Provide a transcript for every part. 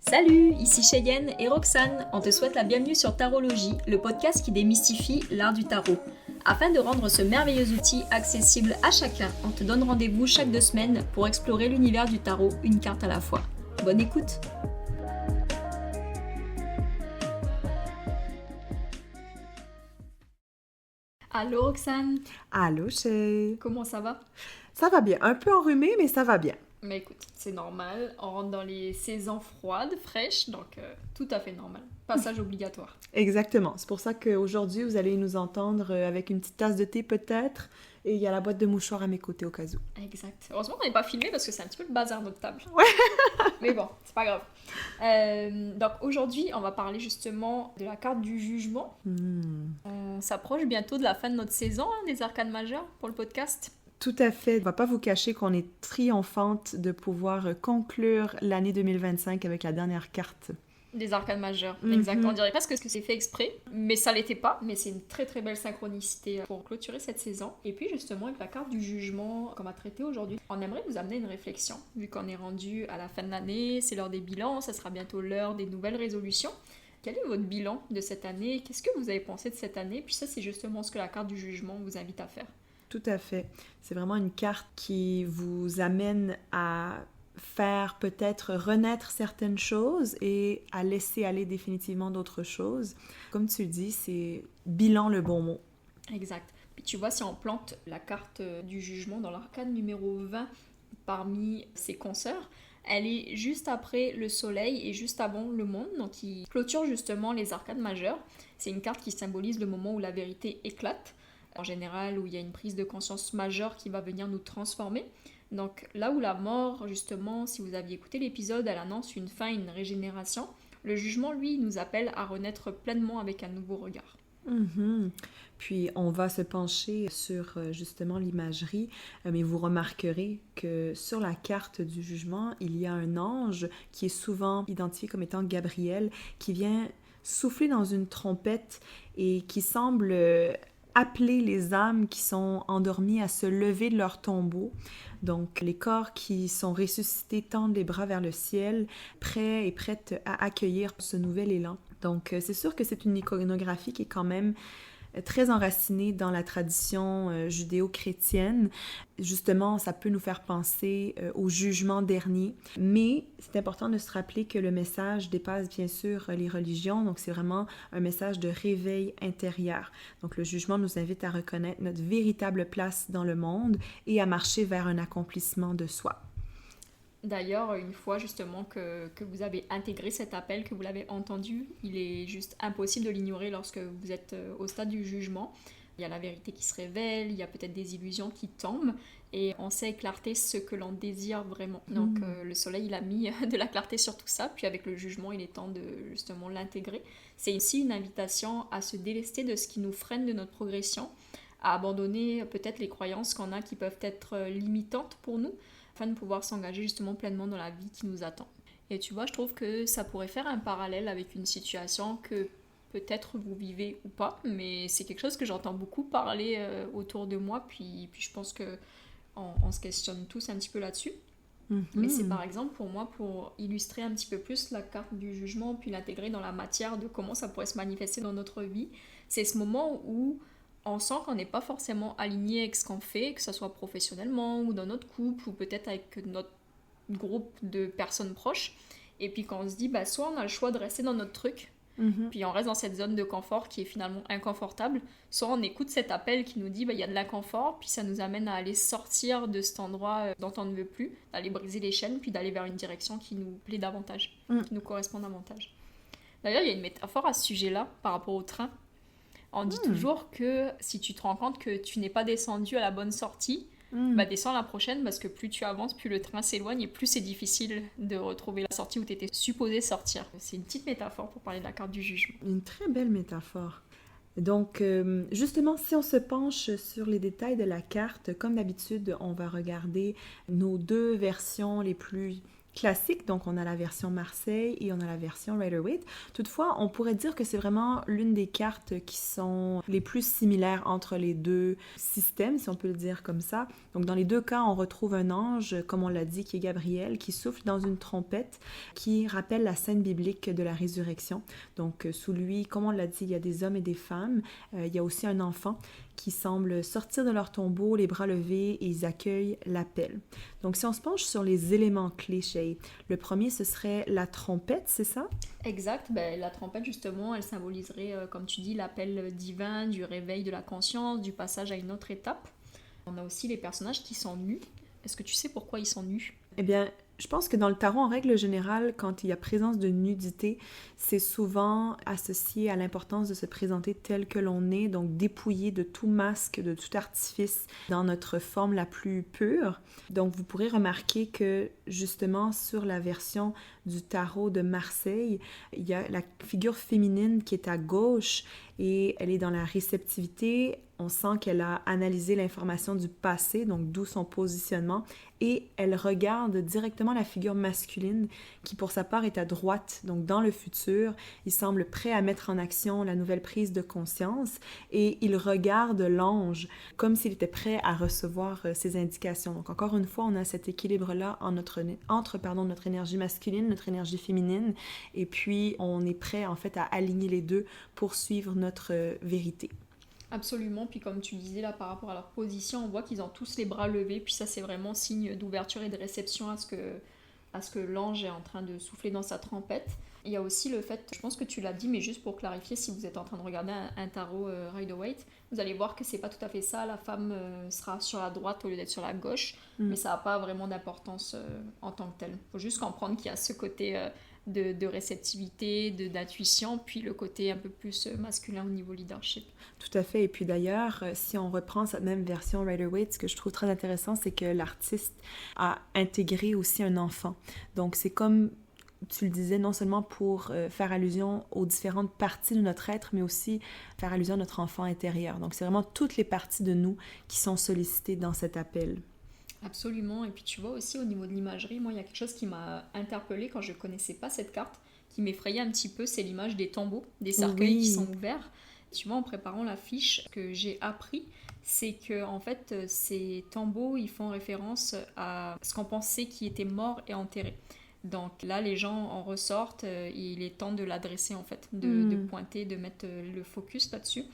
Salut, ici Cheyenne et Roxane. On te souhaite la bienvenue sur Tarologie, le podcast qui démystifie l'art du tarot. Afin de rendre ce merveilleux outil accessible à chacun, on te donne rendez-vous chaque 2 semaines pour explorer l'univers du tarot, une carte à la fois. Bonne écoute! Allô Roxane, Allô, Shay. comment ça va? Ça va bien. Un peu enrhumé, mais ça va bien. Mais écoute, c'est normal, on rentre dans les saisons froides, fraîches, donc tout à fait normal. Passage obligatoire. Exactement. C'est pour ça qu'aujourd'hui, vous allez nous entendre avec une petite tasse de thé peut-être. Et il y a la boîte de mouchoirs à mes côtés au cas où. Exact. Heureusement qu'on n'est pas filmé parce que c'est un petit peu le bazar notre table. Ouais. Mais bon, c'est pas grave. Donc aujourd'hui, on va parler justement de la carte du jugement. On s'approche bientôt de la fin de notre saison des arcanes majeures pour le podcast. Tout à fait. On va pas vous cacher qu'on est triomphante de pouvoir conclure l'année 2025 avec la dernière carte. Des arcanes majeures, exact. On dirait presque que c'est fait exprès, mais ça l'était pas. Mais c'est une très très belle synchronicité pour clôturer cette saison. Et puis justement, avec la carte du jugement qu'on va traiter aujourd'hui, on aimerait vous amener une réflexion. Vu qu'on est rendu à la fin de l'année, c'est l'heure des bilans, ça sera bientôt l'heure des nouvelles résolutions. Quel est votre bilan de cette année? Qu'est-ce que vous avez pensé de cette année? Puis ça, c'est justement ce que la carte du jugement vous invite à faire. Tout à fait. C'est vraiment une carte qui vous amène à faire peut-être renaître certaines choses et à laisser aller définitivement d'autres choses. Comme tu le dis, c'est bilan le bon mot. Exact. Puis tu vois, si on plante la carte du jugement dans l'arcane numéro 20 parmi ses consoeurs, elle est juste après le soleil et juste avant le monde, donc qui clôture justement les arcanes majeures. C'est une carte qui symbolise le moment où la vérité éclate, en général où il y a une prise de conscience majeure qui va venir nous transformer. Donc là où la mort, justement, si vous aviez écouté l'épisode, elle annonce une fin, une régénération, le jugement, lui, nous appelle à renaître pleinement avec un nouveau regard. Puis on va se pencher sur justement l'imagerie, mais vous remarquerez que sur la carte du jugement, il y a un ange qui est souvent identifié comme étant Gabriel, qui vient souffler dans une trompette et qui semble appeler les âmes qui sont endormies à se lever de leur tombeau. Donc, les corps qui sont ressuscités tendent les bras vers le ciel, prêts et prêtes à accueillir ce nouvel élan. Donc, c'est sûr que c'est une iconographie qui est quand même très enracinée dans la tradition judéo-chrétienne. Justement, ça peut nous faire penser au jugement dernier. Mais c'est important de se rappeler que le message dépasse bien sûr les religions. Donc, c'est vraiment un message de réveil intérieur. Donc, le jugement nous invite à reconnaître notre véritable place dans le monde et à marcher vers un accomplissement de soi. D'ailleurs, une fois justement que vous avez intégré cet appel, que vous l'avez entendu, il est juste impossible de l'ignorer lorsque vous êtes au stade du jugement. Il y a la vérité qui se révèle, il y a peut-être des illusions qui tombent et on sait éclairter ce que l'on désire vraiment. Donc le soleil, il a mis de la clarté sur tout ça, puis avec le jugement, il est temps de justement l'intégrer. C'est ici une invitation à se délester de ce qui nous freine de notre progression, à abandonner peut-être les croyances qu'on a qui peuvent être limitantes pour nous, afin de pouvoir s'engager justement pleinement dans la vie qui nous attend. Et tu vois, je trouve que ça pourrait faire un parallèle avec une situation que peut-être vous vivez ou pas, mais c'est quelque chose que j'entends beaucoup parler autour de moi, puis je pense que on se questionne tous un petit peu là-dessus. Mais c'est par exemple pour moi, pour illustrer un petit peu plus la carte du jugement, puis l'intégrer dans la matière de comment ça pourrait se manifester dans notre vie, c'est ce moment où on sent qu'on n'est pas forcément aligné avec ce qu'on fait, que ce soit professionnellement ou dans notre couple ou peut-être avec notre groupe de personnes proches. Et puis quand on se dit, bah, soit on a le choix de rester dans notre truc, puis on reste dans cette zone de confort qui est finalement inconfortable, soit on écoute cet appel qui nous dit, bah, y a de l'inconfort, puis ça nous amène à aller sortir de cet endroit dont on ne veut plus, d'aller briser les chaînes, puis d'aller vers une direction qui nous plaît davantage, qui nous correspond davantage. D'ailleurs, il y a une métaphore à ce sujet-là par rapport au train. On dit toujours que si tu te rends compte que tu n'es pas descendu à la bonne sortie, bah descends la prochaine parce que plus tu avances, plus le train s'éloigne et plus c'est difficile de retrouver la sortie où tu étais supposé sortir. C'est une petite métaphore pour parler de la carte du jugement. Une très belle métaphore. Donc, justement, si on se penche sur les détails de la carte, comme d'habitude, on va regarder nos 2 versions les plus classique, donc on a la version Marseille et on a la version Rider-Waite. Toutefois, on pourrait dire que c'est vraiment l'une des cartes qui sont les plus similaires entre les deux systèmes, si on peut le dire comme ça. Donc dans les deux cas, on retrouve un ange, comme on l'a dit, qui est Gabriel, qui souffle dans une trompette, qui rappelle la scène biblique de la résurrection. Donc sous lui, comme on l'a dit, il y a des hommes et des femmes, il y a aussi un enfant qui semblent sortir de leur tombeau, les bras levés, et ils accueillent l'appel. Donc, si on se penche sur les éléments clés, Shay, le premier, ce serait la trompette, c'est ça? Exact, ben, la trompette justement, elle symboliserait, comme tu dis, l'appel divin, du réveil de la conscience, du passage à une autre étape. On a aussi les personnages qui sont nus. Est-ce que tu sais pourquoi ils sont nus? Eh bien, je pense que dans le tarot, en règle générale, quand il y a présence de nudité, c'est souvent associé à l'importance de se présenter tel que l'on est, donc dépouillé de tout masque, de tout artifice, dans notre forme la plus pure. Donc, vous pourrez remarquer que, justement, sur la version du tarot de Marseille, il y a la figure féminine qui est à gauche et elle est dans la réceptivité. On sent qu'elle a analysé l'information du passé, donc d'où son positionnement, et elle regarde directement la figure masculine qui, pour sa part, est à droite, donc dans le futur. Il semble prêt à mettre en action la nouvelle prise de conscience et il regarde l'ange comme s'il était prêt à recevoir ses indications. Donc, encore une fois, on a cet équilibre-là entre notre énergie masculine, notre énergie féminine, et puis on est prêt, en fait, à aligner les deux pour suivre notre vérité. Absolument, puis comme tu disais là par rapport à leur position, on voit qu'ils ont tous les bras levés, puis ça c'est vraiment signe d'ouverture et de réception à ce que l'ange est en train de souffler dans sa trompette. Il y a aussi le fait, je pense que tu l'as dit, mais juste pour clarifier, si vous êtes en train de regarder un tarot Rider-Waite, vous allez voir que c'est pas tout à fait ça, la femme sera sur la droite au lieu d'être sur la gauche, mais ça n'a pas vraiment d'importance en tant que tel. Il faut juste comprendre qu'il y a ce côté de réceptivité, d'intuition, puis le côté un peu plus masculin au niveau leadership. Tout à fait. Et puis d'ailleurs, si on reprend cette même version Rider-Waite, ce que je trouve très intéressant, c'est que l'artiste a intégré aussi un enfant. Donc c'est comme tu le disais, non seulement pour faire allusion aux différentes parties de notre être, mais aussi faire allusion à notre enfant intérieur. Donc c'est vraiment toutes les parties de nous qui sont sollicitées dans cet appel. Absolument, et puis tu vois aussi au niveau de l'imagerie, moi il y a quelque chose qui m'a interpellée quand je ne connaissais pas cette carte, qui m'effrayait un petit peu, c'est l'image des tombeaux, des cercueils qui sont ouverts. Tu vois, en préparant la fiche, ce que j'ai appris, c'est que en fait ces tombeaux, ils font référence à ce qu'on pensait qui était mort et enterré. Donc là, les gens en ressortent, il est temps de l'adresser en fait, de pointer, de mettre le focus là-dessus.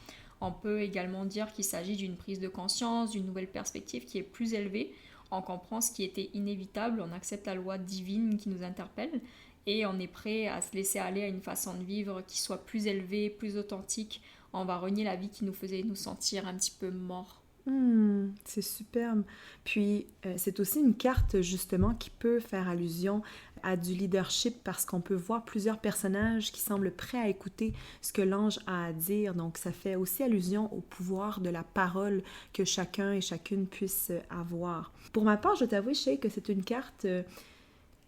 On peut également dire qu'il s'agit d'une prise de conscience, d'une nouvelle perspective qui est plus élevée. On comprend ce qui était inévitable, on accepte la loi divine qui nous interpelle et on est prêt à se laisser aller à une façon de vivre qui soit plus élevée, plus authentique. On va renier la vie qui nous faisait nous sentir un petit peu morts. C'est superbe. Puis, c'est aussi une carte, justement, qui peut faire allusion à du leadership parce qu'on peut voir plusieurs personnages qui semblent prêts à écouter ce que l'ange a à dire. Donc, ça fait aussi allusion au pouvoir de la parole que chacun et chacune puisse avoir. Pour ma part, je t'avoue, Shay, que c'est une carte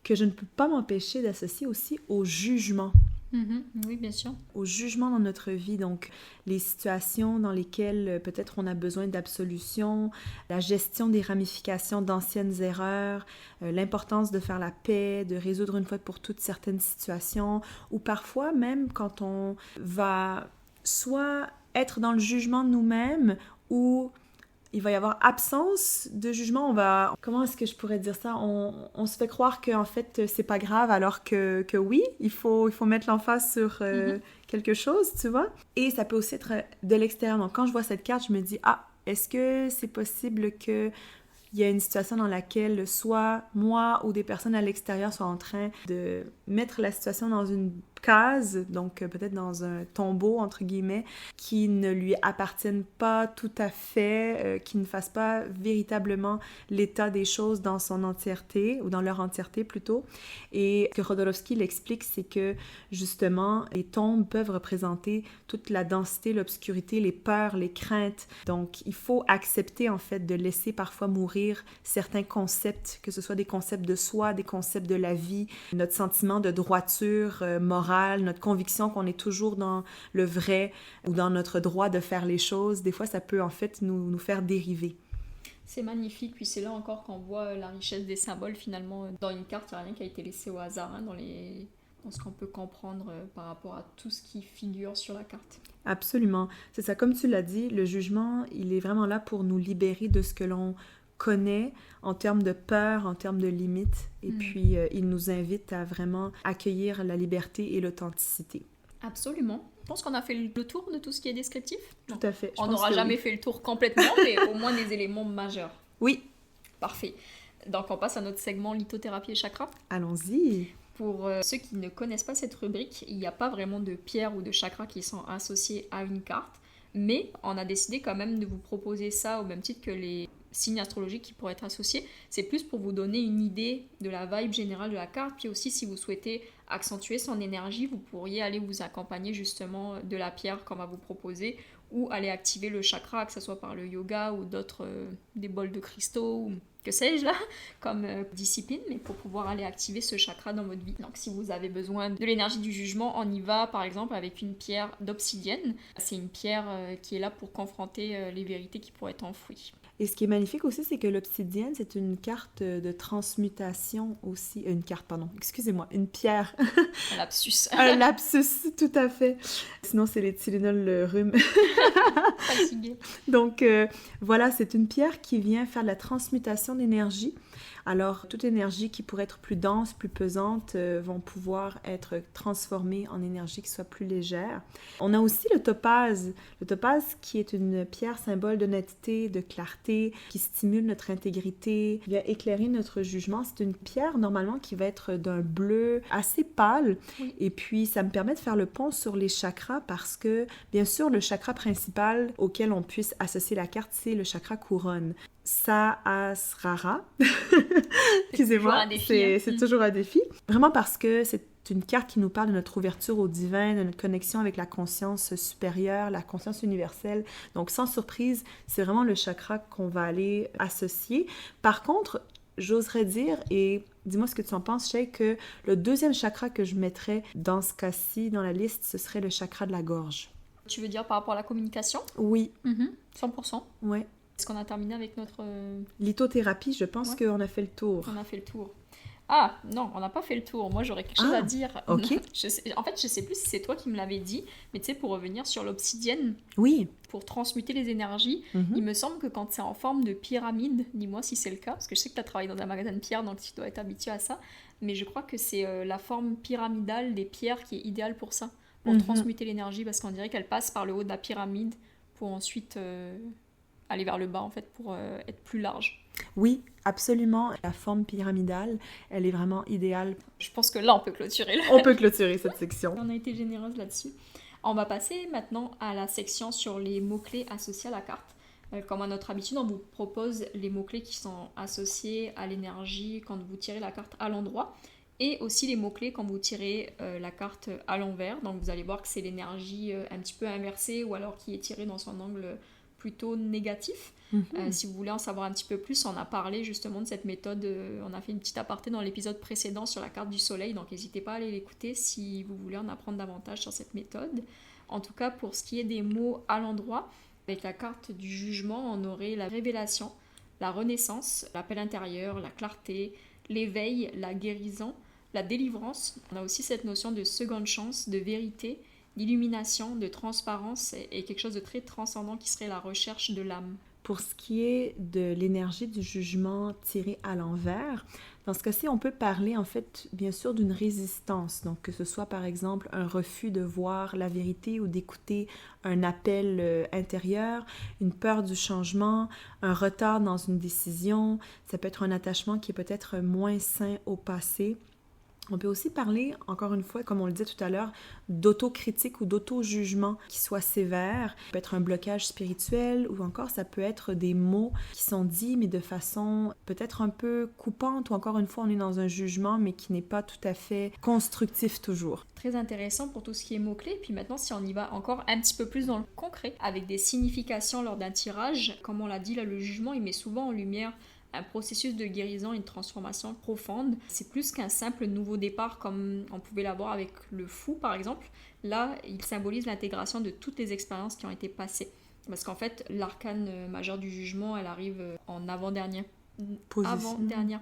que je ne peux pas m'empêcher d'associer aussi au jugement. Oui, bien sûr. Au jugement dans notre vie, donc les situations dans lesquelles peut-être on a besoin d'absolution, la gestion des ramifications d'anciennes erreurs, l'importance de faire la paix, de résoudre une fois pour toutes certaines situations, ou parfois même quand on va soit être dans le jugement de nous-mêmes ou il va y avoir absence de jugement. Comment est-ce que je pourrais dire ça? On se fait croire qu'en fait, c'est pas grave, alors que oui, il faut mettre l'emphase sur quelque chose, tu vois? Et ça peut aussi être de l'extérieur. Donc, quand je vois cette carte, je me dis, est-ce que c'est possible que il y a une situation dans laquelle soit moi ou des personnes à l'extérieur soient en train de mettre la situation dans une case, donc peut-être dans un tombeau, entre guillemets, qui ne lui appartiennent pas tout à fait, qui ne fassent pas véritablement l'état des choses dans son entièreté, ou dans leur entièreté plutôt. Et ce que Jodorowsky l'explique, c'est que justement, les tombes peuvent représenter toute la densité, l'obscurité, les peurs, les craintes. Donc, il faut accepter en fait de laisser parfois mourir certains concepts, que ce soit des concepts de soi, des concepts de la vie, notre sentiment de droiture morale, notre conviction qu'on est toujours dans le vrai ou dans notre droit de faire les choses. Des fois, ça peut en fait nous faire dériver. C'est magnifique, puis c'est là encore qu'on voit la richesse des symboles finalement. Dans une carte, il n'y a rien qui a été laissé au hasard, hein, dans ce qu'on peut comprendre par rapport à tout ce qui figure sur la carte. Absolument. C'est ça, comme tu l'as dit, le jugement, il est vraiment là pour nous libérer de ce que l'on connaît en termes de peur, en termes de limites. Et puis, il nous invite à vraiment accueillir la liberté et l'authenticité. Absolument. Je pense qu'on a fait le tour de tout ce qui est descriptif. Tout à fait. On n'aura jamais fait le tour complètement, mais au moins des éléments majeurs. Oui. Parfait. Donc on passe à notre segment lithothérapie et chakra. Allons-y. Pour ceux qui ne connaissent pas cette rubrique, il n'y a pas vraiment de pierres ou de chakras qui sont associés à une carte, mais on a décidé quand même de vous proposer ça au même titre que les signes astrologiques qui pourraient être associés. C'est plus pour vous donner une idée de la vibe générale de la carte, puis aussi si vous souhaitez accentuer son énergie, vous pourriez aller vous accompagner justement de la pierre qu'on va vous proposer, ou aller activer le chakra, que ce soit par le yoga ou d'autres, des bols de cristaux, ou que sais-je là, comme discipline, mais pour pouvoir aller activer ce chakra dans votre vie. Donc si vous avez besoin de l'énergie du jugement, on y va par exemple avec une pierre d'obsidienne. C'est une pierre qui est là pour confronter les vérités qui pourraient être enfouies. Et ce qui est magnifique aussi, c'est que l'obsidienne, c'est une carte de transmutation aussi. Une carte, pardon, excusez-moi, une pierre. Un lapsus. Un lapsus, tout à fait. Sinon, c'est les Tylenol, le rhume. Fatigué. Donc, voilà, c'est une pierre qui vient faire de la transmutation d'énergie. Alors, toute énergie qui pourrait être plus dense, plus pesante, vont pouvoir être transformées en énergie qui soit plus légère. On a aussi le topaze. Le topaze qui est une pierre symbole d'honnêteté, de clarté, qui stimule notre intégrité, qui vient éclairer notre jugement. C'est une pierre, normalement, qui va être d'un bleu assez pâle. Oui. Et puis, ça me permet de faire le pont sur les chakras parce que, bien sûr, le chakra principal auquel on puisse associer la carte, c'est le chakra couronne. Sahasrara. Excusez-moi, c'est toujours un défi. Vraiment parce que c'est une carte qui nous parle de notre ouverture au divin, de notre connexion avec la conscience supérieure, la conscience universelle. Donc, sans surprise, c'est vraiment le chakra qu'on va aller associer. Par contre, j'oserais dire, et dis-moi ce que tu en penses, Shay, que le deuxième chakra que je mettrais dans ce cas-ci, dans la liste, ce serait le chakra de la gorge. Tu veux dire par rapport à la communication? Oui. 100%. Ouais. Est-ce qu'on a terminé avec notre... Lithothérapie, je pense qu'on a fait le tour. On a fait le tour. Ah, non, on n'a pas fait le tour. Moi, j'aurais quelque chose à dire. Ok. En fait, je sais plus si c'est toi qui me l'avais dit, mais tu sais, pour revenir sur l'obsidienne, oui, pour transmuter les énergies, il me semble que quand c'est en forme de pyramide, dis-moi si c'est le cas, parce que je sais que tu as travaillé dans un magasin de pierres, donc tu dois être habitué à ça, mais je crois que c'est la forme pyramidale des pierres qui est idéale pour ça, pour transmuter l'énergie, parce qu'on dirait qu'elle passe par le haut de la pyramide pour ensuite... aller vers le bas en fait pour être plus large. Oui, absolument. La forme pyramidale, elle est vraiment idéale. Je pense que là on peut clôturer. On peut clôturer cette section. On a été généreuse là-dessus. On va passer maintenant à la section sur les mots-clés associés à la carte. Comme à notre habitude, on vous propose les mots-clés qui sont associés à l'énergie quand vous tirez la carte à l'endroit et aussi les mots-clés quand vous tirez la carte à l'envers. Donc vous allez voir que c'est l'énergie un petit peu inversée ou alors qui est tirée dans son angle plutôt négatif. Si vous voulez en savoir un petit peu plus, on a parlé justement de cette méthode, on a fait une petite aparté dans l'épisode précédent sur la carte du soleil, donc n'hésitez pas à aller l'écouter si vous voulez en apprendre davantage sur cette méthode. En tout cas, pour ce qui est des mots à l'endroit, avec la carte du jugement, on aurait la révélation, la renaissance, l'appel intérieur, la clarté, l'éveil, la guérison, la délivrance. On a aussi cette notion de seconde chance, de vérité, d'illumination, de transparence et quelque chose de très transcendant qui serait la recherche de l'âme. Pour ce qui est de l'énergie du jugement tirée à l'envers, dans ce cas-ci, on peut parler en fait bien sûr d'une résistance, donc que ce soit par exemple un refus de voir la vérité ou d'écouter un appel intérieur, une peur du changement, un retard dans une décision, ça peut être un attachement qui est peut-être moins sain au passé. On peut aussi parler, encore une fois, comme on le disait tout à l'heure, d'autocritique ou d'auto-jugement qui soit sévère. Ça peut être un blocage spirituel ou encore ça peut être des mots qui sont dits mais de façon peut-être un peu coupante ou encore une fois on est dans un jugement mais qui n'est pas tout à fait constructif toujours. Très intéressant pour tout ce qui est mots-clés. Puis maintenant, si on y va encore un petit peu plus dans le concret, avec des significations lors d'un tirage, comme on l'a dit là, le jugement il met souvent en lumière un processus de guérison, une transformation profonde. C'est plus qu'un simple nouveau départ comme on pouvait l'avoir avec le fou par exemple. Là, il symbolise l'intégration de toutes les expériences qui ont été passées. Parce qu'en fait, l'arcane majeur du jugement, elle arrive en avant-dernière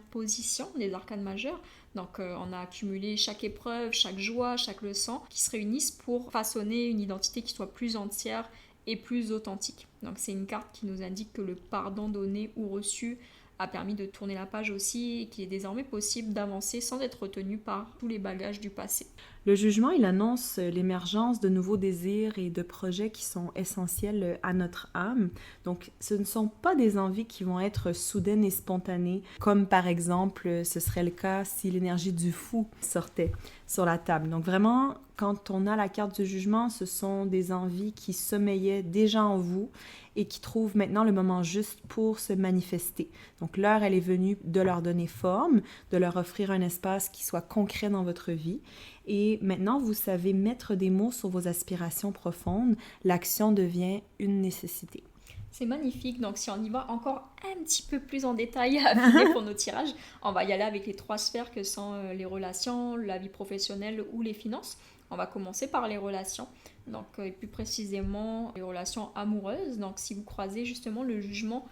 position des arcanes majeures. Donc on a accumulé chaque épreuve, chaque joie, chaque leçon qui se réunissent pour façonner une identité qui soit plus entière et plus authentique. Donc c'est une carte qui nous indique que le pardon donné ou reçu a permis de tourner la page aussi et qu'il est désormais possible d'avancer sans être retenu par tous les bagages du passé. Le jugement, il annonce l'émergence de nouveaux désirs et de projets qui sont essentiels à notre âme. Donc, ce ne sont pas des envies qui vont être soudaines et spontanées, comme par exemple, ce serait le cas si l'énergie du fou sortait sur la table. Donc, vraiment, quand on a la carte du jugement, ce sont des envies qui sommeillaient déjà en vous et qui trouvent maintenant le moment juste pour se manifester. Donc, l'heure, elle est venue de leur donner forme, de leur offrir un espace qui soit concret dans votre vie. Et maintenant, vous savez mettre des mots sur vos aspirations profondes. L'action devient une nécessité. C'est magnifique. Donc, si on y va encore un petit peu plus en détail à affiner pour nos tirages, on va y aller avec les 3 sphères que sont les relations, la vie professionnelle ou les finances. On va commencer par les relations. Donc, plus précisément, les relations amoureuses. Donc, si vous croisez justement le jugement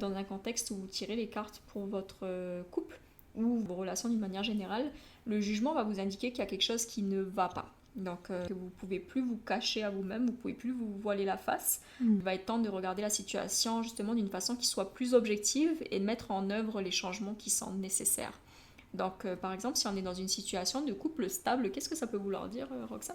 dans un contexte où vous tirez les cartes pour votre couple ou vos relations d'une manière générale, le jugement va vous indiquer qu'il y a quelque chose qui ne va pas. Donc, que vous ne pouvez plus vous cacher à vous-même, vous ne pouvez plus vous voiler la face. Il va être temps de regarder la situation justement d'une façon qui soit plus objective et de mettre en œuvre les changements qui sont nécessaires. Donc, par exemple, si on est dans une situation de couple stable, qu'est-ce que ça peut vouloir dire, Roxane?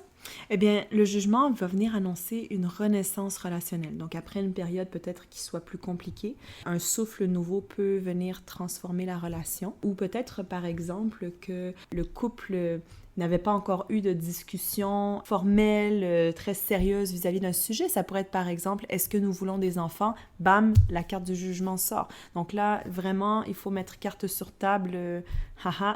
Eh bien, le jugement va venir annoncer une renaissance relationnelle. Donc, après une période peut-être qui soit plus compliquée, un souffle nouveau peut venir transformer la relation. Ou peut-être, par exemple, que le couple n'avait pas encore eu de discussion formelle, très sérieuse vis-à-vis d'un sujet. Ça pourrait être, par exemple, est-ce que nous voulons des enfants? Bam, la carte du jugement sort. Donc là, vraiment, il faut mettre carte sur table, haha.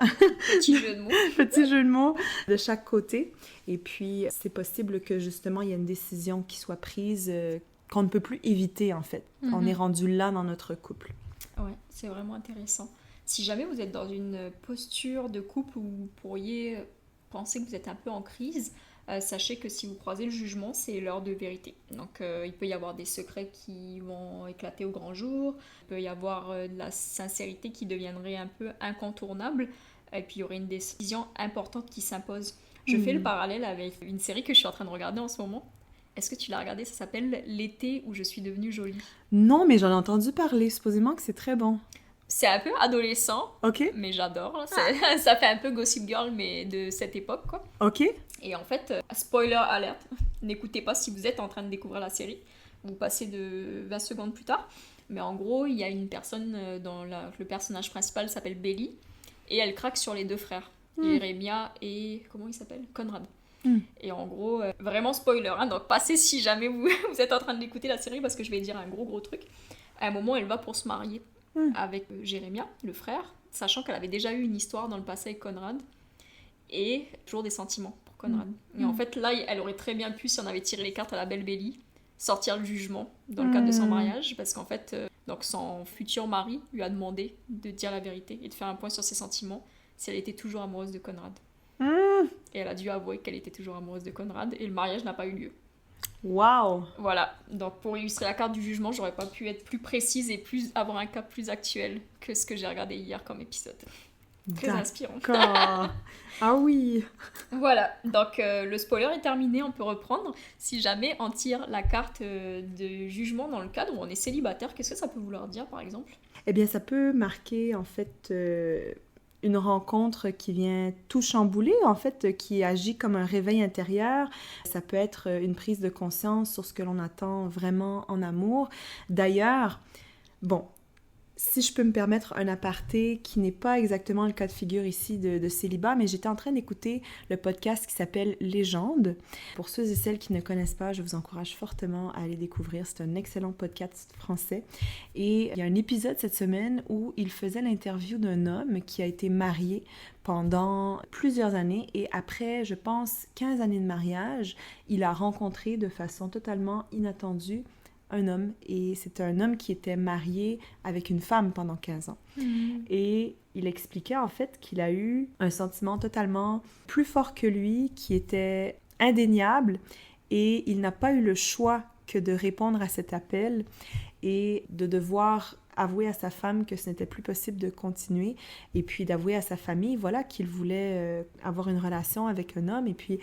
Petit jeu de mots. Petit jeu de mots de chaque côté. Et puis, c'est possible que, justement, il y ait une décision qui soit prise qu'on ne peut plus éviter, en fait. Mm-hmm. On est rendu là dans notre couple. Ouais, c'est vraiment intéressant. Si jamais vous êtes dans une posture de couple où vous pourriez pensez que vous êtes un peu en crise, sachez que si vous croisez le jugement, c'est l'heure de vérité. Donc il peut y avoir des secrets qui vont éclater au grand jour, il peut y avoir de la sincérité qui deviendrait un peu incontournable, et puis il y aurait une décision importante qui s'impose. Je fais le parallèle avec une série que je suis en train de regarder en ce moment. Est-ce que tu l'as regardée? Ça s'appelle L'été où je suis devenue jolie. Non, mais j'en ai entendu parler. Supposément que c'est très bon. C'est un peu adolescent, okay. Mais j'adore. Ça fait un peu Gossip Girl, mais de cette époque, quoi. Ok. Et en fait, spoiler alert, n'écoutez pas si vous êtes en train de découvrir la série. Vous passez de 20 secondes plus tard. Mais en gros, il y a une personne dont le personnage principal s'appelle Belly. Et elle craque sur les 2 frères, Jérémia et... comment il s'appelle? Conrad. Et en gros, vraiment spoiler, hein, donc passez si jamais vous êtes en train d'écouter la série, parce que je vais dire un gros truc. À un moment, elle va pour se marier avec Jérémia, le frère, sachant qu'elle avait déjà eu une histoire dans le passé avec Conrad, et toujours des sentiments pour Conrad. Et en fait, là, elle aurait très bien pu, si on avait tiré les cartes à la belle Belly, sortir le jugement dans le cadre de son mariage, parce qu'en fait, donc son futur mari lui a demandé de dire la vérité et de faire un point sur ses sentiments, si elle était toujours amoureuse de Conrad. Et elle a dû avouer qu'elle était toujours amoureuse de Conrad, et le mariage n'a pas eu lieu. Wow. Voilà, donc pour illustrer la carte du jugement, j'aurais pas pu être plus précise et avoir un cas plus actuel que ce que j'ai regardé hier comme épisode. Très inspirant. Ah oui. Voilà, donc le spoiler est terminé, on peut reprendre. Si jamais on tire la carte de jugement dans le cadre où on est célibataire, qu'est-ce que ça peut vouloir dire, par exemple? Eh bien, ça peut marquer, en fait... une rencontre qui vient tout chambouler, en fait, qui agit comme un réveil intérieur. Ça peut être une prise de conscience sur ce que l'on attend vraiment en amour. D'ailleurs, bon, si je peux me permettre un aparté qui n'est pas exactement le cas de figure ici de célibat, mais j'étais en train d'écouter le podcast qui s'appelle Légende. Pour ceux et celles qui ne connaissent pas, je vous encourage fortement à aller découvrir. C'est un excellent podcast français. Et il y a un épisode cette semaine où il faisait l'interview d'un homme qui a été marié pendant plusieurs années et après, je pense, 15 années de mariage, il a rencontré de façon totalement inattendue un homme, et c'était un homme qui était marié avec une femme pendant 15 ans. Et il expliquait en fait qu'il a eu un sentiment totalement plus fort que lui, qui était indéniable, et il n'a pas eu le choix que de répondre à cet appel et de devoir avouer à sa femme que ce n'était plus possible de continuer et puis d'avouer à sa famille, voilà, qu'il voulait avoir une relation avec un homme. Et puis,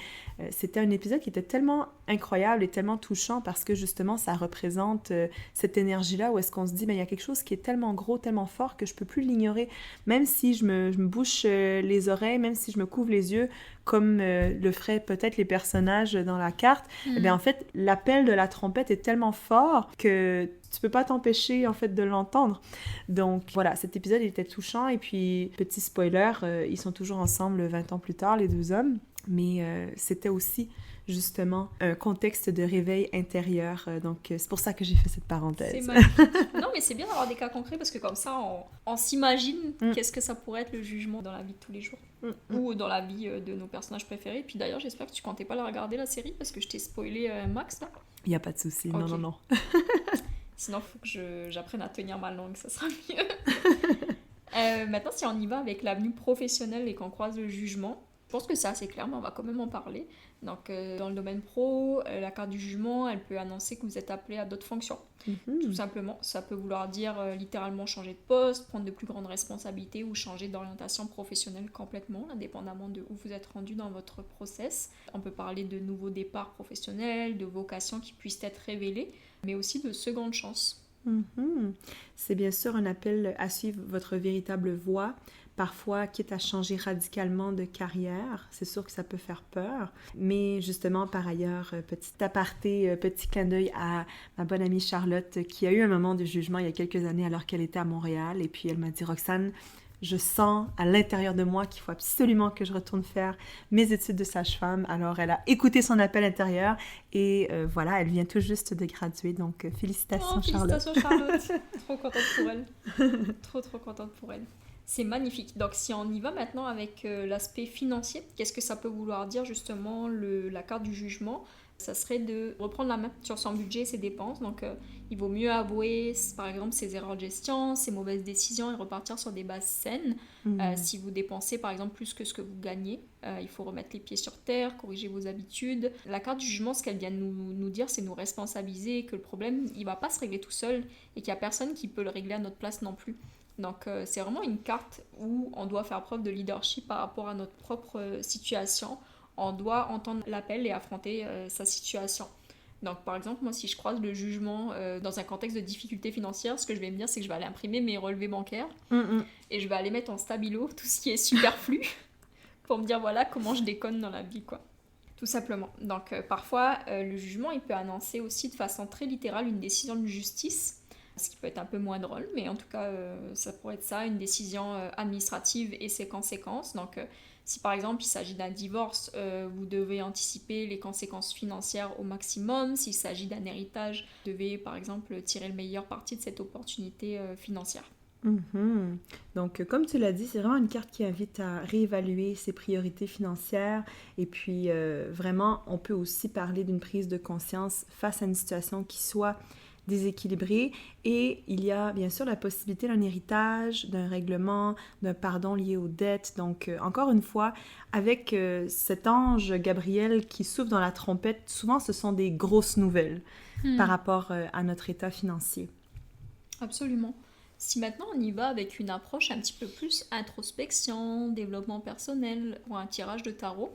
c'était un épisode qui était tellement incroyable et tellement touchant parce que justement, ça représente cette énergie-là où est-ce qu'on se dit, mais il y a quelque chose qui est tellement gros, tellement fort que je peux plus l'ignorer. Même si je me bouche les oreilles, même si je me couvre les yeux, comme le feraient peut-être les personnages dans la carte, eh bien, en fait, l'appel de la trompette est tellement fort que tu peux pas t'empêcher, en fait, de l'entendre. Donc, voilà, cet épisode il était touchant. Et puis, petit spoiler, ils sont toujours ensemble 20 ans plus tard, les deux hommes. Mais c'était aussi, justement, un contexte de réveil intérieur. Donc, c'est pour ça que j'ai fait cette parenthèse. C'est magnifique. Non, mais c'est bien d'avoir des cas concrets parce que comme ça, on s'imagine qu'est-ce que ça pourrait être le jugement dans la vie de tous les jours. Ou dans la vie de nos personnages préférés. Puis d'ailleurs, j'espère que tu comptais pas la regarder, la série, parce que je t'ai spoilé Max, là. Il n'y a pas de souci. Okay. Non. Sinon, il faut que j'apprenne à tenir ma langue, ça sera mieux. Maintenant, si on y va avec l'avenue professionnelle et qu'on croise le jugement, je pense que c'est assez clair, mais on va quand même en parler. Donc, dans le domaine pro, la carte du jugement, elle peut annoncer que vous êtes appelé à d'autres fonctions. Tout simplement, ça peut vouloir dire littéralement changer de poste, prendre de plus grandes responsabilités ou changer d'orientation professionnelle complètement, indépendamment de où vous êtes rendu dans votre process. On peut parler de nouveaux départs professionnels, de vocations qui puissent être révélées, mais aussi de secondes chances. C'est bien sûr un appel à suivre votre véritable voie. Parfois, quitte à changer radicalement de carrière, c'est sûr que ça peut faire peur. Mais justement, par ailleurs, petit aparté, petit clin d'œil à ma bonne amie Charlotte, qui a eu un moment de jugement il y a quelques années alors qu'elle était à Montréal. Et puis elle m'a dit, Roxane, je sens à l'intérieur de moi qu'il faut absolument que je retourne faire mes études de sage-femme. Alors, elle a écouté son appel intérieur et voilà, elle vient tout juste de graduer. Donc, félicitations, Charlotte. Félicitations, Charlotte. Trop contente pour elle. Trop contente pour elle. C'est magnifique. Donc, si on y va maintenant avec l'aspect financier, qu'est-ce que ça peut vouloir dire justement la carte du jugement ? Ça serait de reprendre la main sur son budget et ses dépenses. Donc, il vaut mieux avouer, par exemple, ses erreurs de gestion, ses mauvaises décisions et repartir sur des bases saines. Si vous dépensez, par exemple, plus que ce que vous gagnez, il faut remettre les pieds sur terre, corriger vos habitudes. La carte du jugement, ce qu'elle vient nous dire, c'est nous responsabiliser, que le problème, il ne va pas se régler tout seul et qu'il n'y a personne qui peut le régler à notre place non plus. Donc, c'est vraiment une carte où on doit faire preuve de leadership par rapport à notre propre situation. On doit entendre l'appel et affronter sa situation. Donc, par exemple, moi, si je croise le jugement dans un contexte de difficulté financière, ce que je vais me dire, c'est que je vais aller imprimer mes relevés bancaires et je vais aller mettre en stabilo tout ce qui est superflu pour me dire, voilà, comment je déconne dans la vie, quoi. Tout simplement. Donc, parfois, le jugement, il peut annoncer aussi de façon très littérale une décision de justice, ce qui peut être un peu moins drôle, mais en tout cas, ça pourrait être ça, une décision administrative et ses conséquences. Donc, si par exemple il s'agit d'un divorce, vous devez anticiper les conséquences financières au maximum. S'il s'agit d'un héritage, vous devez par exemple tirer le meilleur parti de cette opportunité financière. Donc, comme tu l'as dit, c'est vraiment une carte qui invite à réévaluer ses priorités financières. Et puis, vraiment, on peut aussi parler d'une prise de conscience face à une situation qui soit déséquilibré et il y a bien sûr la possibilité d'un héritage, d'un règlement, d'un pardon lié aux dettes. Donc, encore une fois, avec cet ange Gabriel qui souffle dans la trompette, souvent ce sont des grosses nouvelles par rapport à notre état financier. Absolument. Si maintenant on y va avec une approche un petit peu plus introspection, développement personnel ou un tirage de tarot,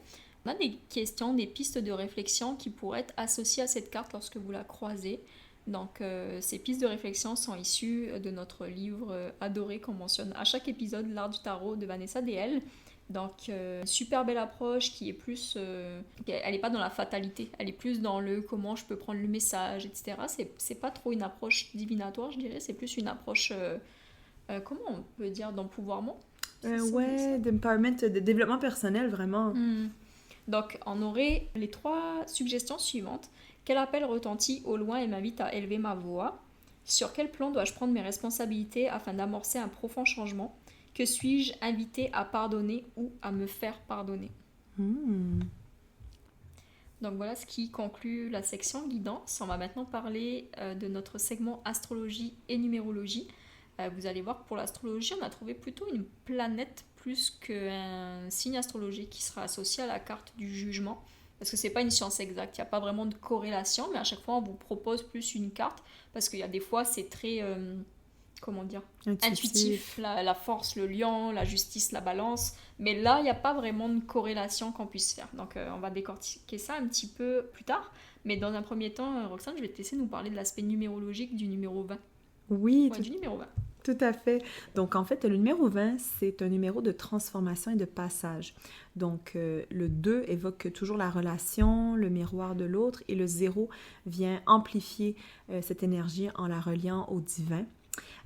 on a des questions, des pistes de réflexion qui pourraient être associées à cette carte lorsque vous la croisez. Donc, ces pistes de réflexion sont issues de notre livre adoré qu'on mentionne à chaque épisode, L'Art du Tarot de Vanessa DL. Donc, une super belle approche qui est plus... elle n'est pas dans la fatalité, elle est plus dans le comment je peux prendre le message, etc. C'est pas trop une approche divinatoire, je dirais, c'est plus une approche... comment on peut dire d'empouvoirment d'empowerment, de développement personnel, vraiment. Donc, on aurait les 3 suggestions suivantes. Quel appel retentit au loin et m'invite à élever ma voix ? Sur quel plan dois-je prendre mes responsabilités afin d'amorcer un profond changement ? Que suis-je invité à pardonner ou à me faire pardonner ? Donc voilà ce qui conclut la section guidance. On va maintenant parler de notre segment astrologie et numérologie. Vous allez voir que pour l'astrologie, on a trouvé plutôt une planète plus qu'un signe astrologique qui sera associé à la carte du jugement. parce que c'est pas une science exacte, il n'y a pas vraiment de corrélation, mais à chaque fois on vous propose plus une carte, parce qu'il y a des fois c'est très, comment dire, intuitif, la force, le lion, la justice, la balance, mais là il n'y a pas vraiment de corrélation qu'on puisse faire. Donc on va décortiquer ça un petit peu plus tard, mais dans un premier temps, Roxane, je vais te laisser nous parler de l'aspect numérologique du numéro 20. Oui, Du numéro 20. Tout à fait. Donc, en fait, le numéro 20, c'est un numéro de transformation et de passage. Donc, le 2 évoque toujours la relation, le miroir de l'autre, et le 0 vient amplifier cette énergie en la reliant au divin.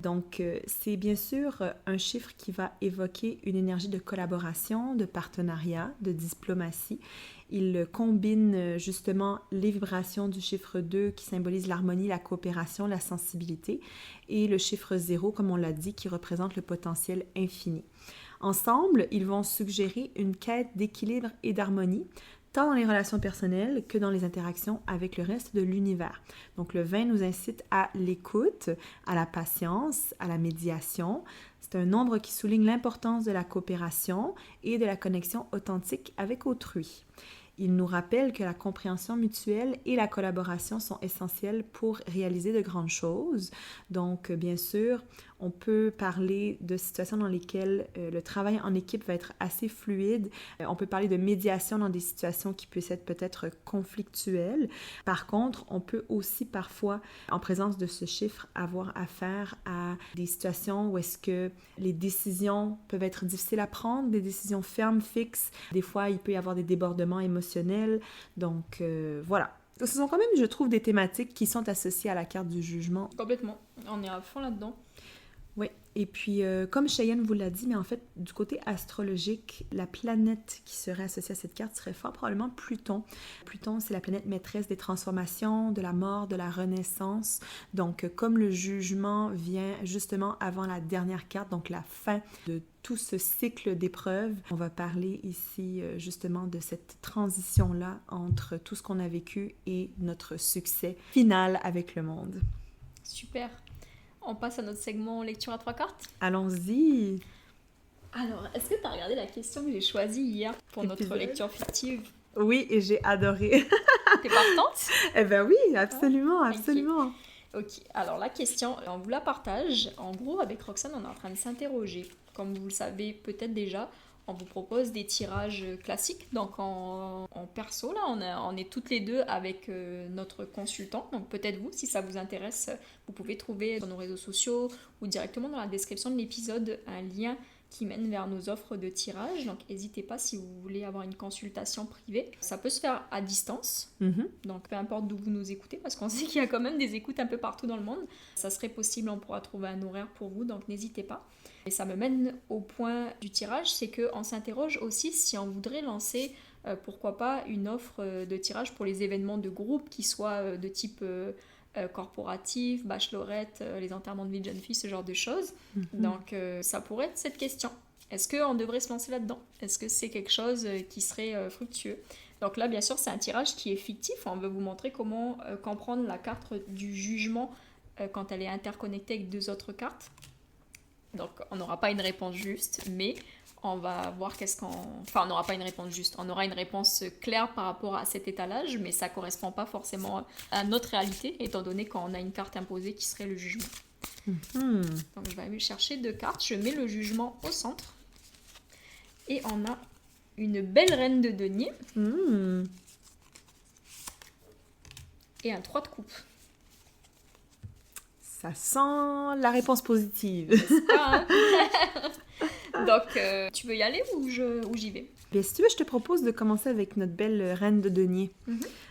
Donc, c'est bien sûr un chiffre qui va évoquer une énergie de collaboration, de partenariat, de diplomatie. Il combine justement les vibrations du chiffre 2 qui symbolise l'harmonie, la coopération, la sensibilité, et le chiffre 0, comme on l'a dit, qui représente le potentiel infini. Ensemble, ils vont suggérer une quête d'équilibre et d'harmonie, tant dans les relations personnelles que dans les interactions avec le reste de l'univers. Donc le 20 nous incite à l'écoute, à la patience, à la médiation. C'est un nombre qui souligne l'importance de la coopération et de la connexion authentique avec autrui. Il nous rappelle que la compréhension mutuelle et la collaboration sont essentielles pour réaliser de grandes choses. Donc, bien sûr, on peut parler de situations dans lesquelles le travail en équipe va être assez fluide. On peut parler de médiation dans des situations qui peuvent être peut-être conflictuelles. Par contre, on peut aussi parfois, en présence de ce chiffre, avoir affaire à des situations où est-ce que les décisions peuvent être difficiles à prendre, des décisions fermes, fixes. Des fois, il peut y avoir des débordements émotionnels. Donc, voilà. Ce sont quand même, je trouve, des thématiques qui sont associées à la carte du jugement. Complètement. On est à fond là-dedans. Oui, et puis comme Cheyenne vous l'a dit, mais en fait, du côté astrologique, la planète qui serait associée à cette carte serait fort probablement Pluton. Pluton, c'est la planète maîtresse des transformations, de la mort, de la renaissance. Donc, comme le jugement vient justement avant la dernière carte, donc la fin de tout ce cycle d'épreuves, on va parler ici justement de cette transition-là entre tout ce qu'on a vécu et notre succès final avec le monde. Super. On passe à notre segment lecture à 3 cartes. Allons-y. Alors, est-ce que tu as regardé la question que j'ai choisie hier pour notre lecture fictive? Oui, et j'ai adoré. T'es partante? Eh ben oui, absolument, absolument. Ok, alors la question, on vous la partage. En gros, avec Roxane, on est en train de s'interroger. Comme vous le savez peut-être déjà, on vous propose des tirages classiques. Donc en perso, là, on est toutes les deux avec notre consultant. Donc peut-être vous, si ça vous intéresse, vous pouvez trouver sur nos réseaux sociaux ou directement dans la description de l'épisode un lien qui mène vers nos offres de tirage. Donc n'hésitez pas si vous voulez avoir une consultation privée. Ça peut se faire à distance, donc peu importe d'où vous nous écoutez, parce qu'on sait qu'il y a quand même des écoutes un peu partout dans le monde. Ça serait possible, on pourra trouver un horaire pour vous, donc n'hésitez pas. Et ça me mène au point du tirage, c'est qu'on s'interroge aussi si on voudrait lancer, pourquoi pas, une offre de tirage pour les événements de groupe qui soient de type corporatif, bachelorette, les enterrements de vie de jeune fille, ce genre de choses. Donc ça pourrait être cette question. Est-ce qu'on devrait se lancer là-dedans? Est-ce que c'est quelque chose qui serait fructueux? Donc là, bien sûr, c'est un tirage qui est fictif. On veut vous montrer comment comprendre la carte du jugement quand elle est interconnectée avec deux autres cartes. Donc, on n'aura pas une réponse juste, mais on va voir qu'est-ce qu'on... Enfin, on n'aura pas une réponse juste. On aura une réponse claire par rapport à cet étalage, mais ça ne correspond pas forcément à notre réalité, étant donné qu'on a une carte imposée qui serait le jugement. Donc, je vais aller chercher deux cartes. Je mets le jugement au centre. Et on a une belle reine de denier. Et un 3 de coupe. Ça sent la réponse positive. Ah, hein? Donc, tu veux y aller ou j'y vais? Bien, si tu veux, je te propose de commencer avec notre belle reine de denier.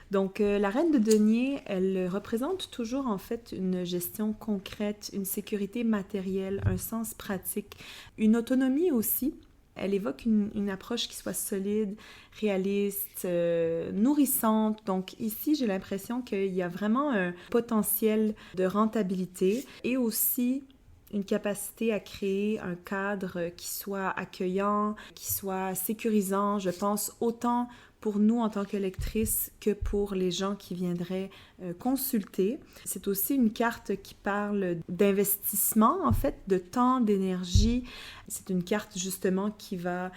Donc, la reine de denier, elle représente toujours en fait une gestion concrète, une sécurité matérielle, un sens pratique, une autonomie aussi. Elle évoque une approche qui soit solide, réaliste, nourrissante. Donc ici, j'ai l'impression qu'il y a vraiment un potentiel de rentabilité et aussi une capacité à créer un cadre qui soit accueillant, qui soit sécurisant, je pense, autant pour nous en tant que lectrices que pour les gens qui viendraient consulter. C'est aussi une carte qui parle d'investissement, en fait, de temps, d'énergie. C'est une carte justement qui va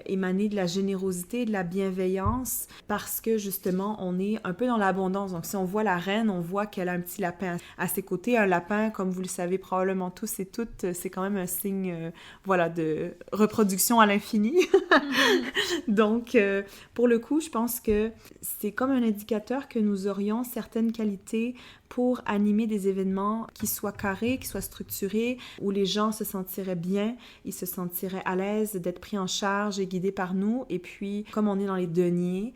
émaner de la générosité, de la bienveillance, parce que justement, on est un peu dans l'abondance. Donc, si on voit la reine, on voit qu'elle a un petit lapin à ses côtés. Un lapin, comme vous le savez probablement tous et toutes, c'est quand même un signe, voilà, de reproduction à l'infini. Donc, pour le coup, je pense que c'est comme un indicateur que nous aurions certaines qualités pour animer des événements qui soient carrés, qui soient structurés, où les gens se sentiraient bien, ils se sentiraient à l'aise d'être pris en charge et guidés par nous. Et puis, comme on est dans les deniers,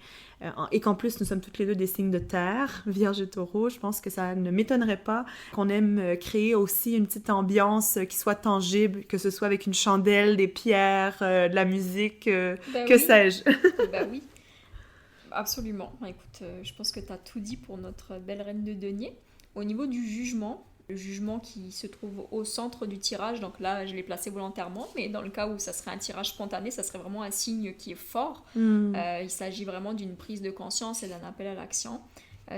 et qu'en plus nous sommes toutes les deux des signes de terre, Vierge et Taureau, je pense que ça ne m'étonnerait pas qu'on aime créer aussi une petite ambiance qui soit tangible, que ce soit avec une chandelle, des pierres, de la musique, que sais-je. Ben oui. Absolument. Écoute, je pense que tu as tout dit pour notre belle reine de denier. Au niveau du jugement, le jugement qui se trouve au centre du tirage, donc là je l'ai placé volontairement, mais dans le cas où ça serait un tirage spontané, ça serait vraiment un signe qui est fort. Il s'agit vraiment d'une prise de conscience et d'un appel à l'action.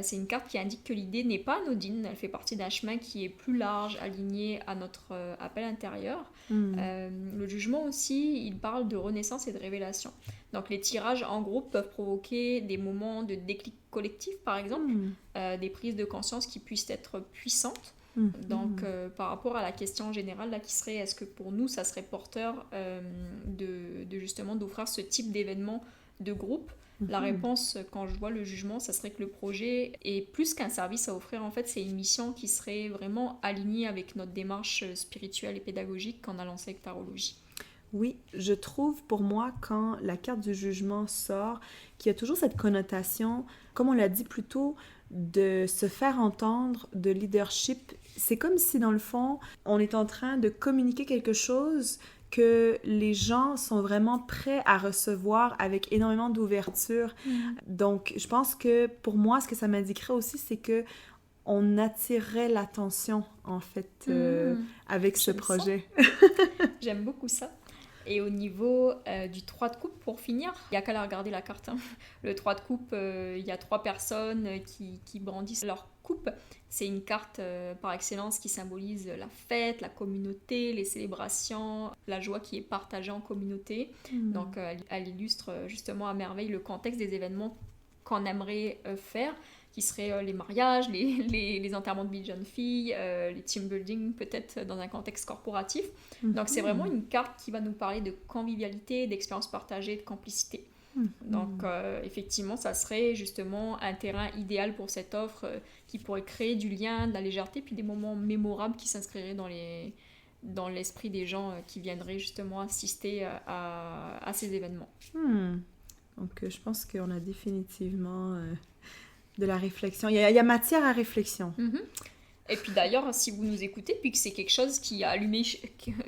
C'est une carte qui indique que l'idée n'est pas anodine, elle fait partie d'un chemin qui est plus large, aligné à notre appel intérieur. Le jugement aussi, il parle de renaissance et de révélation. Donc les tirages en groupe peuvent provoquer des moments de déclic collectif, par exemple, des prises de conscience qui puissent être puissantes. Donc par rapport à la question générale là, qui serait, est-ce que pour nous ça serait porteur de justement d'offrir ce type d'événement de groupe? La réponse, quand je vois le jugement, ça serait que le projet est plus qu'un service à offrir. En fait, c'est une mission qui serait vraiment alignée avec notre démarche spirituelle et pédagogique quand on a lancé Hectarologie. Oui, je trouve pour moi, quand la carte du jugement sort, qu'il y a toujours cette connotation, comme on l'a dit plus tôt, de se faire entendre, de leadership. C'est comme si, dans le fond, on est en train de communiquer quelque chose que les gens sont vraiment prêts à recevoir avec énormément d'ouverture. Donc, je pense que pour moi, ce que ça m'indiquerait aussi, c'est que on attirerait l'attention, en fait, avec ce projet. J'aime beaucoup ça. Et au niveau du 3 de coupe, pour finir, il n'y a qu'à la regarder la carte. Le 3 de coupe, il y a 3 personnes qui brandissent leur coupe. C'est une carte par excellence qui symbolise la fête, la communauté, les célébrations, la joie qui est partagée en communauté. Donc elle illustre justement à merveille le contexte des événements qu'on aimerait faire, qui seraient les mariages, les enterrements de vie de jeunes filles, les team building peut-être dans un contexte corporatif. Donc c'est vraiment une carte qui va nous parler de convivialité, d'expérience partagée, de complicité. Donc effectivement, ça serait justement un terrain idéal pour cette offre qui pourrait créer du lien, de la légèreté, puis des moments mémorables qui s'inscriraient dans l'esprit des gens qui viendraient justement assister à ces événements. Donc je pense qu'on a définitivement de la réflexion. Il y a matière à réflexion. Et puis d'ailleurs, si vous nous écoutez, puis que c'est quelque chose qui a allumé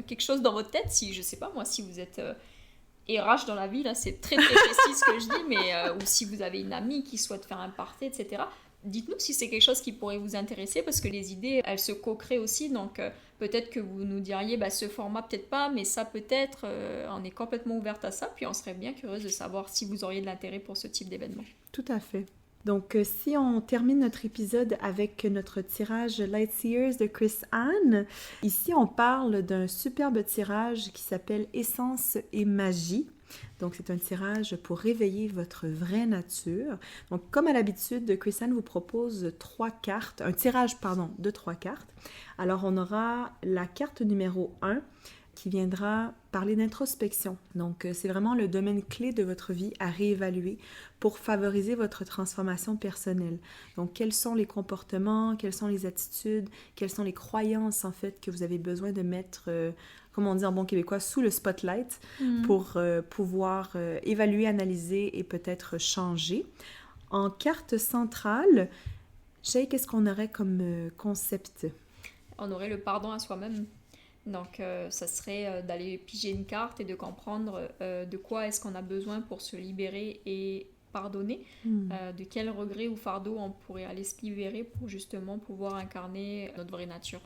quelque chose dans votre tête, si je sais pas moi, si vous êtes RH dans la vie, là c'est très très précis ce que je dis, mais ou si vous avez une amie qui souhaite faire un party, etc. Dites-nous si c'est quelque chose qui pourrait vous intéresser, parce que les idées, elles se co-créent aussi, donc peut-être que vous nous diriez, ce format peut-être pas, mais ça peut-être, on est complètement ouverte à ça, puis on serait bien curieuse de savoir si vous auriez de l'intérêt pour ce type d'événement. Tout à fait. Donc, si on termine notre épisode avec notre tirage Lightseers de Chris Anne, ici on parle d'un superbe tirage qui s'appelle Essence et Magie. Donc, c'est un tirage pour réveiller votre vraie nature. Donc, comme à l'habitude, Chris Anne vous propose un tirage de 3 cartes. Alors, on aura la carte numéro 1 qui viendra parler d'introspection. Donc, c'est vraiment le domaine clé de votre vie à réévaluer pour favoriser votre transformation personnelle. Donc, quels sont les comportements, quelles sont les attitudes, quelles sont les croyances, en fait, que vous avez besoin de mettre, comme on dit en bon québécois, sous le spotlight pour pouvoir évaluer, analyser et peut-être changer. En carte centrale, Shay, qu'est-ce qu'on aurait comme concept? On aurait le pardon à soi-même. Donc, ça serait d'aller piger une carte et de comprendre de quoi est-ce qu'on a besoin pour se libérer et pardonner, de quel regret ou fardeau on pourrait aller se libérer pour justement pouvoir incarner notre vraie nature.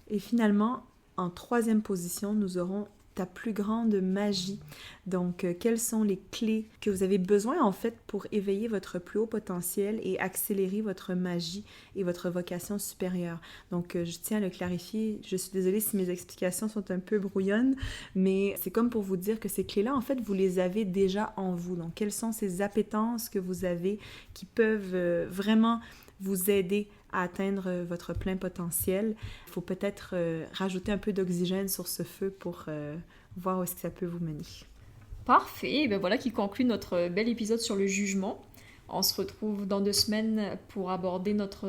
Et finalement, en 3e position, nous aurons ta plus grande magie. Donc, quelles sont les clés que vous avez besoin en fait pour éveiller votre plus haut potentiel et accélérer votre magie et votre vocation supérieure. Donc, je tiens à le clarifier. Je suis désolée si mes explications sont un peu brouillonnes, mais c'est comme pour vous dire que ces clés-là, en fait, vous les avez déjà en vous. Donc, quelles sont ces appétences que vous avez qui peuvent vraiment vous aider à atteindre votre plein potentiel. Il faut peut-être rajouter un peu d'oxygène sur ce feu pour voir où est-ce que ça peut vous mener. Parfait, et bien voilà qui conclut notre bel épisode sur le jugement. On se retrouve dans 2 semaines pour aborder notre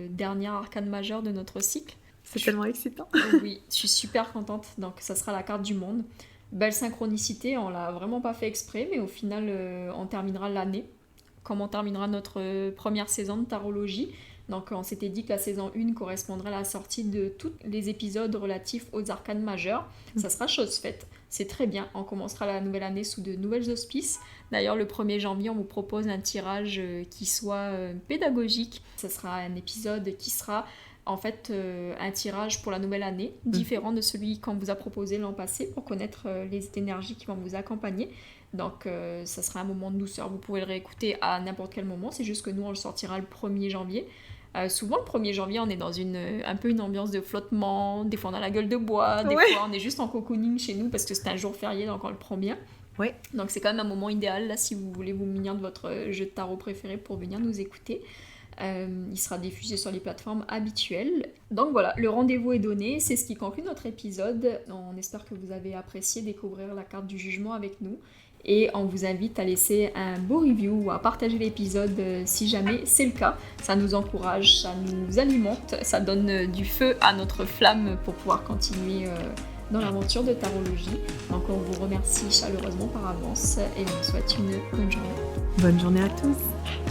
dernier arcane majeur de notre cycle. C'est tellement excitant. Oui, je suis super contente. Donc ça sera la carte du monde. Belle synchronicité, on l'a vraiment pas fait exprès, mais au final on terminera l'année. Comme on terminera notre première saison de tarologie. Donc on s'était dit que la saison 1 correspondrait à la sortie de tous les épisodes relatifs aux arcanes majeurs. Ça sera chose faite. C'est très bien. On commencera la nouvelle année sous de nouvelles auspices. D'ailleurs, le 1er janvier, on vous propose un tirage qui soit pédagogique. Ce sera un épisode qui sera en fait un tirage pour la nouvelle année, différent de celui qu'on vous a proposé l'an passé pour connaître les énergies qui vont vous accompagner. Donc ça sera un moment de douceur, vous pouvez le réécouter à n'importe quel moment, c'est juste que nous on le sortira le 1er janvier. Souvent le 1er janvier on est dans un peu une ambiance de flottement, des fois on a la gueule de bois, des fois on est juste en cocooning chez nous parce que c'est un jour férié donc on le prend bien. Oui. Donc c'est quand même un moment idéal là si vous voulez vous munir de votre jeu de tarot préféré pour venir nous écouter. Il sera diffusé sur les plateformes habituelles. Donc voilà, le rendez-vous est donné, c'est ce qui conclut notre épisode. On espère que vous avez apprécié découvrir la carte du jugement avec nous. Et on vous invite à laisser un beau review ou à partager l'épisode si jamais c'est le cas. Ça nous encourage, ça nous alimente, ça donne du feu à notre flamme pour pouvoir continuer dans l'aventure de tarologie. Donc on vous remercie chaleureusement par avance et on vous souhaite une bonne journée. Bonne journée à tous.